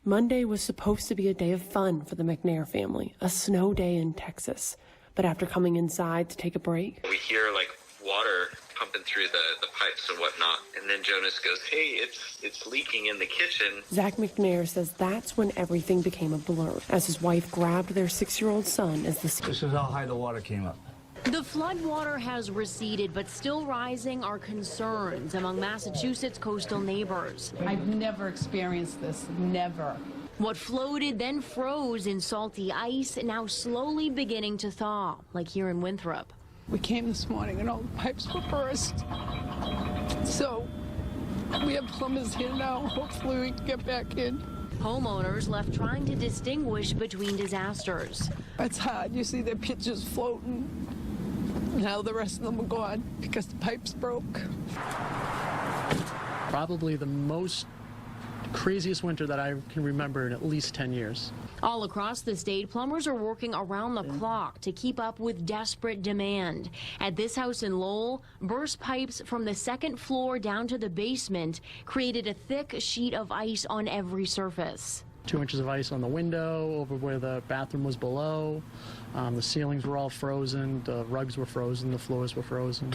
Monday was supposed to be a day of fun for the McNair family, a snow day in Texas. But after coming inside to take a break, we hear like water pumping through the pipes and whatnot. And then Jonas goes, hey, it's leaking in the kitchen. Zach McNair says that's when everything became a blur, as his wife grabbed their 6-year-old son as the... This is how high the water came up. The flood water has receded, but still rising are concerns among Massachusetts' coastal neighbors. I've never experienced this, never. What floated then froze in salty ice, now slowly beginning to thaw, like here in Winthrop. We came this morning and all the pipes were burst. So we have plumbers here now. Hopefully we can get back in. Homeowners left trying to distinguish between disasters. It's hard. You see their pictures floating. Now the rest of them are gone because the pipes broke. Probably the craziest winter that I can remember in at least 10 years. All across the state, plumbers are working around the clock to keep up with desperate demand. At this house in Lowell, burst pipes from the second floor down to the basement created a thick sheet of ice on every surface. 2 inches of ice on the window, over where the bathroom was below. The ceilings were all frozen, the rugs were frozen, the floors were frozen.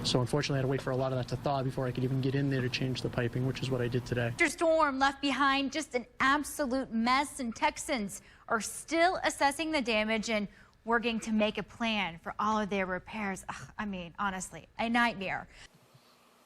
So unfortunately, I had to wait for a lot of that to thaw before I could even get in there to change the piping, which is what I did today. Storm left behind just an absolute mess, and Texans are still assessing the damage and working to make a plan for all of their repairs. Ugh, I mean, honestly, a nightmare.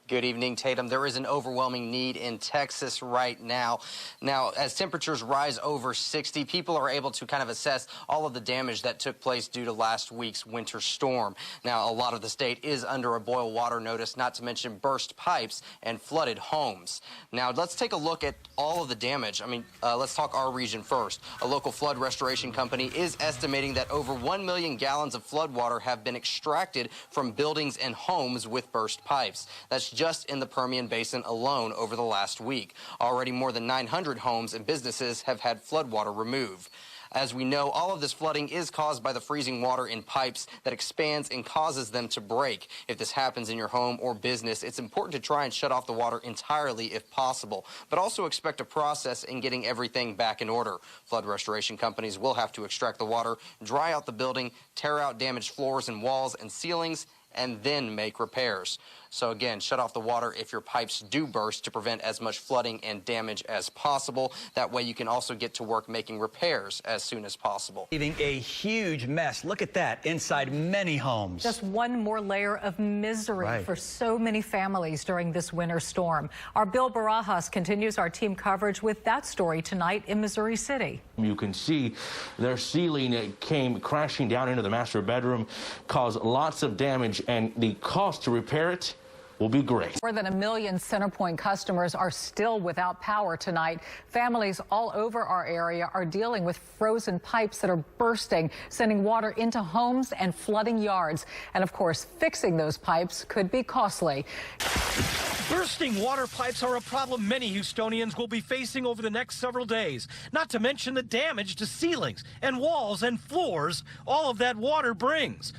Good evening, Tatum. There is an overwhelming need in Texas right now. Now, as temperatures rise over 60, people are able to kind of assess all of the damage that took place due to last week's winter storm. Now, a lot of the state is under a boil water notice, not to mention burst pipes and flooded homes. Now, let's take a look at all of the damage. I mean, let's talk our region first. A local flood restoration company is estimating that over 1 million gallons of flood water have been extracted from buildings and homes with burst pipes. That's just in the Permian Basin alone over the last week. Already more than 900 homes and businesses have had floodwater removed. As we know, all of this flooding is caused by the freezing water in pipes that expands and causes them to break. If this happens in your home or business, it's important to try and shut off the water entirely if possible, but also expect a process in getting everything back in order. Flood restoration companies will have to extract the water, dry out the building, tear out damaged floors and walls and ceilings, and then make repairs. So again, shut off the water if your pipes do burst to prevent as much flooding and damage as possible. That way you can also get to work making repairs as soon as possible. Leaving a huge mess. Look at that inside many homes. Just one more layer of misery for so many families during this winter storm. Our Bill Barajas continues our team coverage with that story tonight in Missouri City. You can see their ceiling came crashing down into the master bedroom, caused lots of damage, and the cost to repair it will be great. More than 1 million CenterPoint customers are still without power tonight. Families all over our area are dealing with frozen pipes that are bursting, sending water into homes and flooding yards. And of course, fixing those pipes could be costly. Bursting water pipes are a problem many Houstonians will be facing over the next several days, not to mention the damage to ceilings and walls and floors all of that water brings.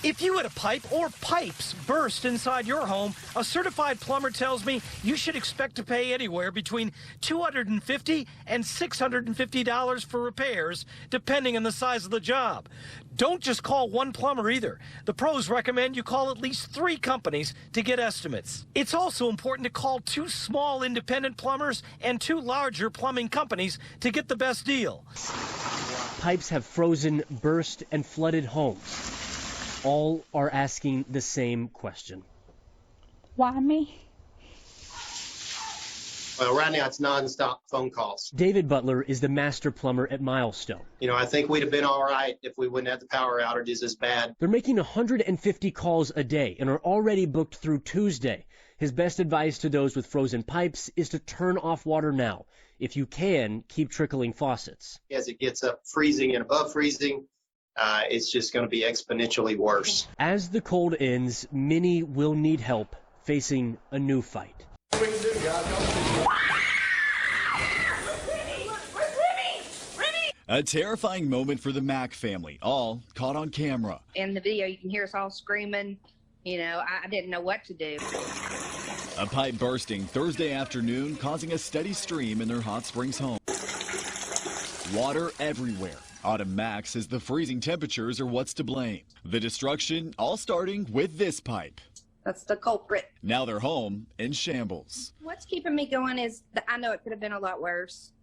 If you had a pipe or pipes burst inside your home, a certified plumber tells me you should expect to pay anywhere between $250 and $650 for repairs, depending on the size of the job. Don't just call one plumber either. The pros recommend you call at least 3 companies to get estimates. It's also important to call 2 small independent plumbers and 2 larger plumbing companies to get the best deal. Pipes have frozen, burst, and flooded homes. All are asking the same question. Why me? Well, right now it's nonstop phone calls. David Butler is the master plumber at Milestone. You know, I think we'd have been all right if we wouldn't have the power outages as bad. They're making 150 calls a day and are already booked through Tuesday. His best advice to those with frozen pipes is to turn off water now. If you can, keep trickling faucets. As it gets up freezing and above freezing, it's just going to be exponentially worse. As the cold ends, many will need help facing a new fight. A terrifying moment for the Mack family, all caught on camera. In the video, you can hear us all screaming. You know, I didn't know what to do. A pipe bursting Thursday afternoon, causing a steady stream in their Hot Springs home. Water everywhere. Autumn Max says the freezing temperatures are what's to blame. The destruction all starting with this pipe. That's the culprit. Now their home in shambles. What's keeping me going is that I know it could have been a lot worse.